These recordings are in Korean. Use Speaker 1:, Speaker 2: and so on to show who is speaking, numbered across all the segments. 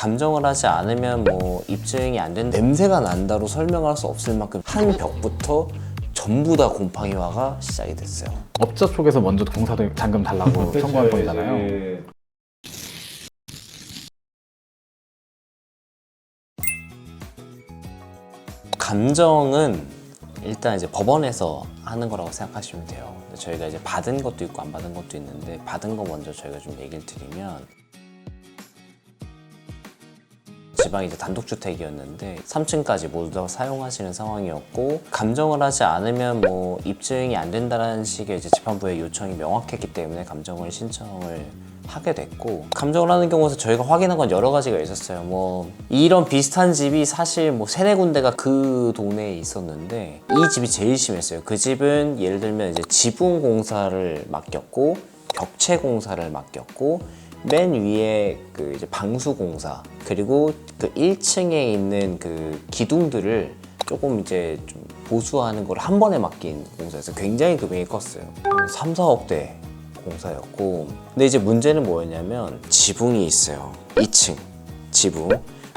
Speaker 1: 감정을 하지 않으면 뭐 입증이 안 된다, 냄새가 난다로 설명할 수 없을 만큼 한 벽부터 전부 다 곰팡이화가 시작이 됐어요.
Speaker 2: 업자 쪽에서 먼저 공사도 잔금 달라고 청구한 거잖아요.
Speaker 1: 감정은 일단 이제 법원에서 하는 거라고 생각하시면 돼요. 저희가 이제 받은 것도 있고 안 받은 것도 있는데, 받은 거 먼저 저희가 좀 얘기를 드리면, 지방이 이제 단독주택이었는데 3층까지 모두 다 사용하시는 상황이었고, 감정을 하지 않으면 뭐 입증이 안 된다는 식의 이제 재판부의 요청이 명확했기 때문에 감정을 신청을 하게 됐고, 감정을 하는 경우에서 저희가 확인한 건 여러 가지가 있었어요. 뭐 이런 비슷한 집이 사실 뭐 3-4군데가 그 동네에 있었는데, 이 집이 제일 심했어요. 그 집은 예를 들면 이제 지붕 공사를 맡겼고, 벽체 공사를 맡겼고, 맨 위에 그 이제 방수 공사, 그리고 그 1층에 있는 그 기둥들을 조금 이제 좀 보수하는 걸 한 번에 맡긴 공사여서 굉장히 금액이 컸어요. 3-4억대 공사였고, 근데 이제 문제는 뭐였냐면, 지붕이 있어요. 2층 지붕.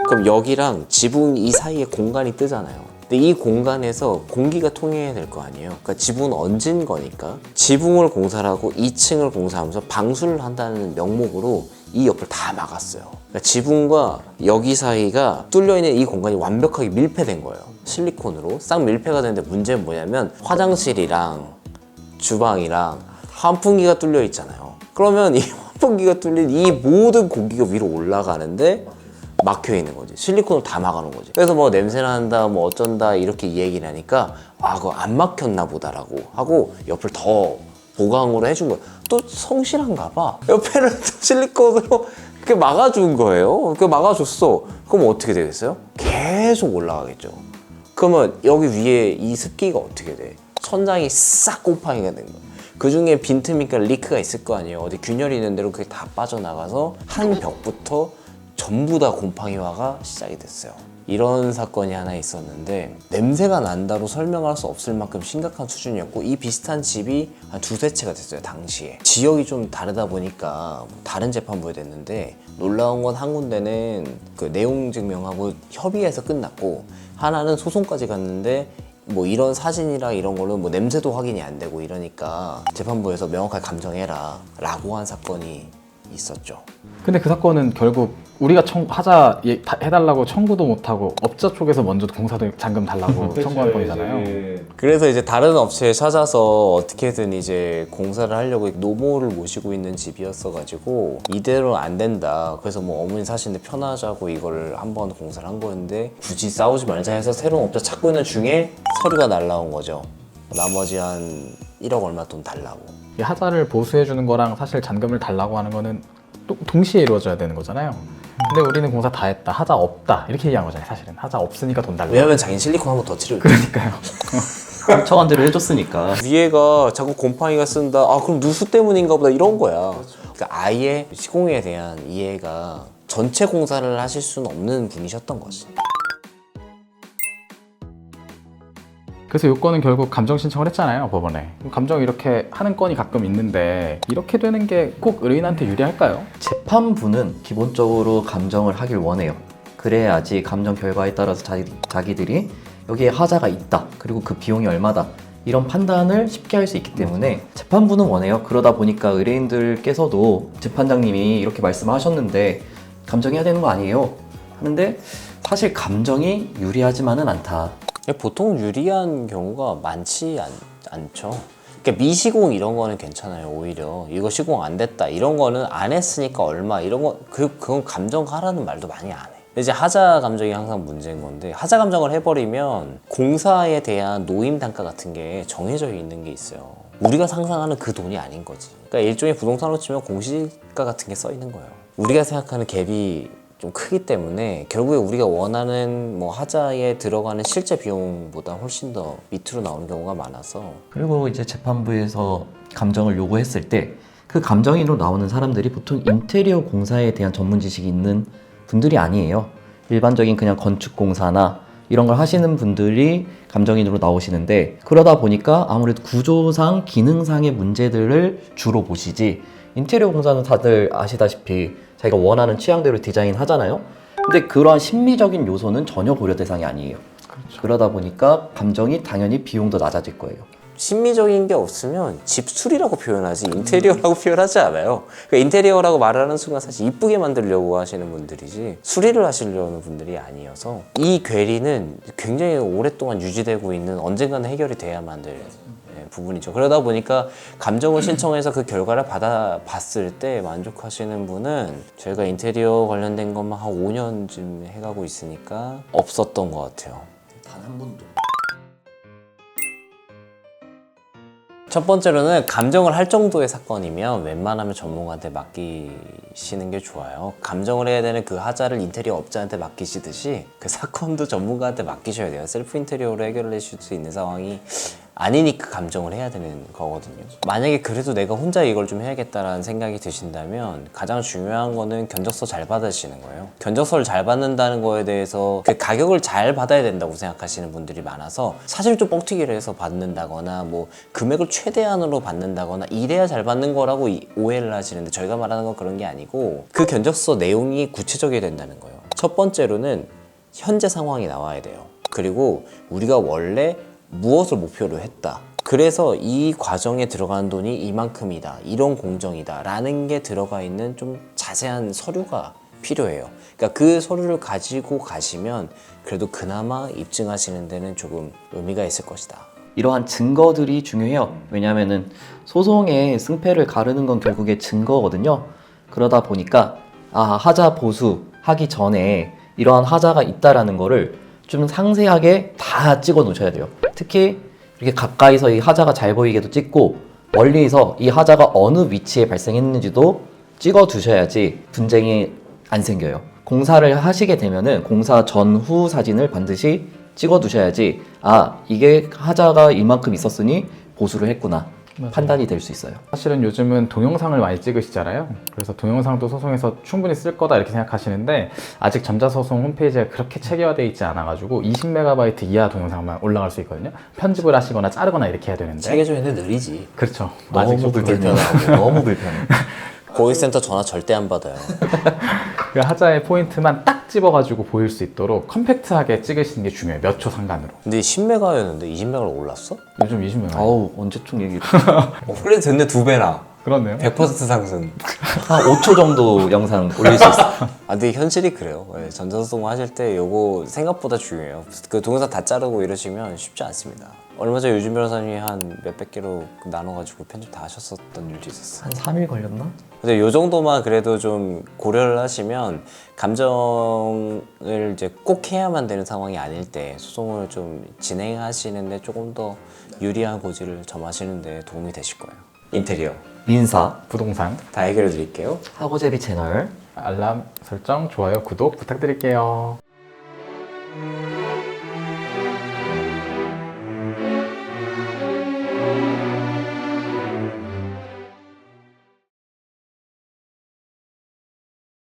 Speaker 1: 그럼 여기랑 지붕 이 사이에 공간이 뜨잖아요. 근데 이 공간에서 공기가 통해야 될 거 아니에요. 그러니까 지붕은 얹은 거니까 지붕을 공사를 하고 2층을 공사하면서 방수를 한다는 명목으로 이 옆을 다 막았어요. 그러니까 지붕과 여기 사이가 뚫려있는 이 공간이 완벽하게 밀폐된 거예요. 실리콘으로 싹 밀폐가 되는데, 문제는 뭐냐면 화장실이랑 주방이랑 환풍기가 뚫려 있잖아요. 그러면 이 환풍기가 뚫린 이 모든 공기가 위로 올라가는데 막혀 있는 거지. 실리콘을 다 막아놓은 거지. 그래서 뭐 냄새 난다, 뭐 어쩐다 이렇게 이 얘기를 하니까, 아 그거 안 막혔나 보다라고 하고 옆을 더 보강으로 해준 거예요. 또 성실한가 봐. 옆에는 또 실리콘으로 그렇게 막아준 거예요. 그 막아줬어. 그럼 어떻게 되겠어요? 계속 올라가겠죠. 그러면 여기 위에 이 습기가 어떻게 돼? 천장이 싹 곰팡이가 된 거예요. 그 중에 빈틈이니까 리크가 있을 거 아니에요. 어디 균열이 있는 대로 그게 다 빠져나가서 한 벽부터 전부 다 곰팡이화가 시작이 됐어요. 이런 사건이 하나 있었는데, 냄새가 난다로 설명할 수 없을 만큼 심각한 수준이었고, 이 비슷한 집이 한 2-3채가 됐어요. 당시에 지역이 좀 다르다 보니까 다른 재판부에 됐는데, 놀라운 건 한 군데는 그 내용 증명하고 협의해서 끝났고, 하나는 소송까지 갔는데 뭐 이런 사진이랑 이런 걸로 뭐 냄새도 확인이 안 되고 이러니까 재판부에서 명확하게 감정해라 라고 한 사건이 있었죠.
Speaker 2: 근데 그 사건은 결국 우리가 하자 해달라고 청구도 못하고 업자 쪽에서 먼저 공사도 잔금 달라고 청구한 거잖아요.
Speaker 1: 그래서 이제 다른 업체에 찾아서 어떻게든 이제 공사를 하려고 노모를 모시고 있는 집이었어가지고, 이대로 안 된다. 그래서 뭐 어머니 사시는데 편하자고 이거를 한번 공사를 한 거였는데, 굳이 싸우지 말자 해서 새로운 업자 찾고 있는 중에 서류가 날라온 거죠. 나머지 한 1억 얼마 돈 달라고.
Speaker 2: 이 하자를 보수해 주는 거랑 사실 잔금을 달라고 하는 거는 또 동시에 이루어져야 되는 거잖아요. 근데 우리는 공사 다 했다, 하자 없다 이렇게 얘기한 거잖아요. 사실은 하자 없으니까 돈 달라.
Speaker 1: 왜냐면 자기는 실리콘 한 번 더 치르고
Speaker 2: 그러니까요.
Speaker 3: 청한 대로 해줬으니까.
Speaker 1: 위에가 자꾸 곰팡이가 쓴다. 아 그럼 누수 때문인가 보다 이런 거야. 그러니까 아예 시공에 대한 이해가, 전체 공사를 하실 수는 없는 분이셨던 거지.
Speaker 2: 그래서 요건은 결국 감정 신청을 했잖아요, 법원에. 감정 이렇게 하는 건이 가끔 있는데, 이렇게 되는 게 꼭 의뢰인한테 유리할까요?
Speaker 3: 재판부는 기본적으로 감정을 하길 원해요. 그래야지 감정 결과에 따라서 자기들이 여기에 하자가 있다, 그리고 그 비용이 얼마다, 이런 판단을 쉽게 할 수 있기 때문에 재판부는 원해요. 그러다 보니까 의뢰인들께서도 재판장님이 이렇게 말씀하셨는데 감정해야 되는 거 아니에요? 하는데 사실 감정이 유리하지만은 않다.
Speaker 1: 보통 유리한 경우가 많지 않죠. 그러니까 미시공 이런 거는 괜찮아요. 오히려 이거 시공 안 됐다 이런 거는 안 했으니까 얼마 이런 거 그건 감정하라는 말도 많이 안 해. 이제 하자 감정이 항상 문제인 건데, 하자 감정을 해버리면 공사에 대한 노임 단가 같은 게 정해져 있는 게 있어요. 우리가 상상하는 그 돈이 아닌 거지. 그러니까 일종의 부동산으로 치면 공시지가 같은 게 써 있는 거예요. 우리가 생각하는 갭이 좀 크기 때문에 결국에 우리가 원하는 뭐 하자에 들어가는 실제 비용보다 훨씬 더 밑으로 나오는 경우가 많아서.
Speaker 3: 그리고 이제 재판부에서 감정을 요구했을 때 그 감정인으로 나오는 사람들이 보통 인테리어 공사에 대한 전문 지식이 있는 분들이 아니에요. 일반적인 그냥 건축공사나 이런 걸 하시는 분들이 감정인으로 나오시는데, 그러다 보니까 아무래도 구조상, 기능상의 문제들을 주로 보시지, 인테리어 공사는 다들 아시다시피 자기가 원하는 취향대로 디자인 하잖아요. 근데 그러한 심미적인 요소는 전혀 고려 대상이 아니에요.
Speaker 2: 그렇죠.
Speaker 3: 그러다 보니까 감정이 당연히 비용도 낮아질 거예요.
Speaker 1: 심미적인 게 없으면 집술이라고 표현하지 인테리어라고 표현하지 않아요. 그러니까 인테리어라고 말하는 순간 사실 이쁘게 만들려고 하시는 분들이지 수리를 하시려는 분들이 아니어서 이 괴리는 굉장히 오랫동안 유지되고 있는 언젠가는 해결이 돼야만 될 부분이죠. 그러다 보니까 감정을 신청해서 그 결과를 받아봤을 때 만족하시는 분은 저희가 인테리어 관련된 것만 한 5년쯤 해가고 있으니까 없었던 것 같아요.
Speaker 3: 단 한 번도.
Speaker 1: 첫 번째로는 감정을 할 정도의 사건이면 웬만하면 전문가한테 맡기시는 게 좋아요. 감정을 해야 되는 그 하자를 인테리어 업자한테 맡기시듯이 그 사건도 전문가한테 맡기셔야 돼요. 셀프 인테리어로 해결을 해줄 수 있는 상황이 아니니까 감정을 해야 되는 거거든요. 만약에 그래도 내가 혼자 이걸 좀 해야겠다라는 생각이 드신다면 가장 중요한 거는 견적서 잘 받으시는 거예요. 견적서를 잘 받는다는 거에 대해서 그 가격을 잘 받아야 된다고 생각하시는 분들이 많아서 사실 좀 뻥튀기를 해서 받는다거나 뭐 금액을 최대한으로 받는다거나 이래야 잘 받는 거라고 오해를 하시는데 저희가 말하는 건 그런 게 아니고 그 견적서 내용이 구체적이 된다는 거예요. 첫 번째로는 현재 상황이 나와야 돼요. 그리고 우리가 원래 무엇을 목표로 했다. 그래서 이 과정에 들어가는 돈이 이만큼이다. 이런 공정이다. 라는 게 들어가 있는 좀 자세한 서류가 필요해요. 그러니까 그 서류를 가지고 가시면 그래도 그나마 입증하시는 데는 조금 의미가 있을 것이다.
Speaker 3: 이러한 증거들이 중요해요. 왜냐하면은 소송의 승패를 가르는 건 결국에 증거거든요. 그러다 보니까 하자 보수하기 전에 이러한 하자가 있다라는 거를 좀 상세하게 다 찍어 놓으셔야 돼요. 특히 이렇게 가까이서 이 하자가 잘 보이게도 찍고 멀리서 이 하자가 어느 위치에 발생했는지도 찍어 두셔야지 분쟁이 안 생겨요. 공사를 하시게 되면은 공사 전후 사진을 반드시 찍어 두셔야지 이게 하자가 이만큼 있었으니 보수를 했구나
Speaker 2: 맞아요.
Speaker 3: 판단이 될 수 있어요.
Speaker 2: 사실은 요즘은 동영상을 많이 찍으시잖아요. 그래서 동영상도 소송에서 충분히 쓸 거다 이렇게 생각하시는데 아직 전자소송 홈페이지가 그렇게 체계화되어 있지 않아가지고 20MB 이하 동영상만 올라갈 수 있거든요. 편집을 하시거나 자르거나 이렇게 해야 되는데
Speaker 1: 체계적인데 느리지.
Speaker 2: 그렇죠.
Speaker 3: 너무
Speaker 2: 아직 좀
Speaker 3: 불편하고 너무 불편해.
Speaker 1: 고객센터 전화 절대 안 받아요.
Speaker 2: 그 하자의 포인트만 딱 집어가지고 보일 수 있도록 컴팩트하게 찍으시는 게 중요해요. 몇 초 상관으로.
Speaker 1: 근데 10메가였는데 20메가로 올랐어?
Speaker 2: 요즘 20MB.
Speaker 3: 아우 언제쯤 얘기를
Speaker 1: 그래도 됐네 2배나.
Speaker 2: 그렇네요.
Speaker 1: 100% 상승.
Speaker 3: 한 5초 정도 영상 올릴 수 있어.
Speaker 1: 근데 현실이 그래요. 전자소송 하실 때 요거 생각보다 중요해요. 그 동영상 다 자르고 이러시면 쉽지 않습니다. 얼마 전에 유진 변호사님이 한 몇백 개로 나눠가지고 편집 다 하셨었던 일도 있었어요.
Speaker 3: 한 3일 걸렸나?
Speaker 1: 근데 요 정도만 그래도 좀 고려를 하시면 감정을 이제 꼭 해야만 되는 상황이 아닐 때 소송을 좀 진행하시는데 조금 더 유리한 고지를 점하시는데 도움이 되실 거예요. 인테리어
Speaker 3: 민사
Speaker 2: 부동산
Speaker 1: 다 해결해 드릴게요.
Speaker 3: 하고제비 채널
Speaker 2: 알람 설정, 좋아요, 구독 부탁드릴게요.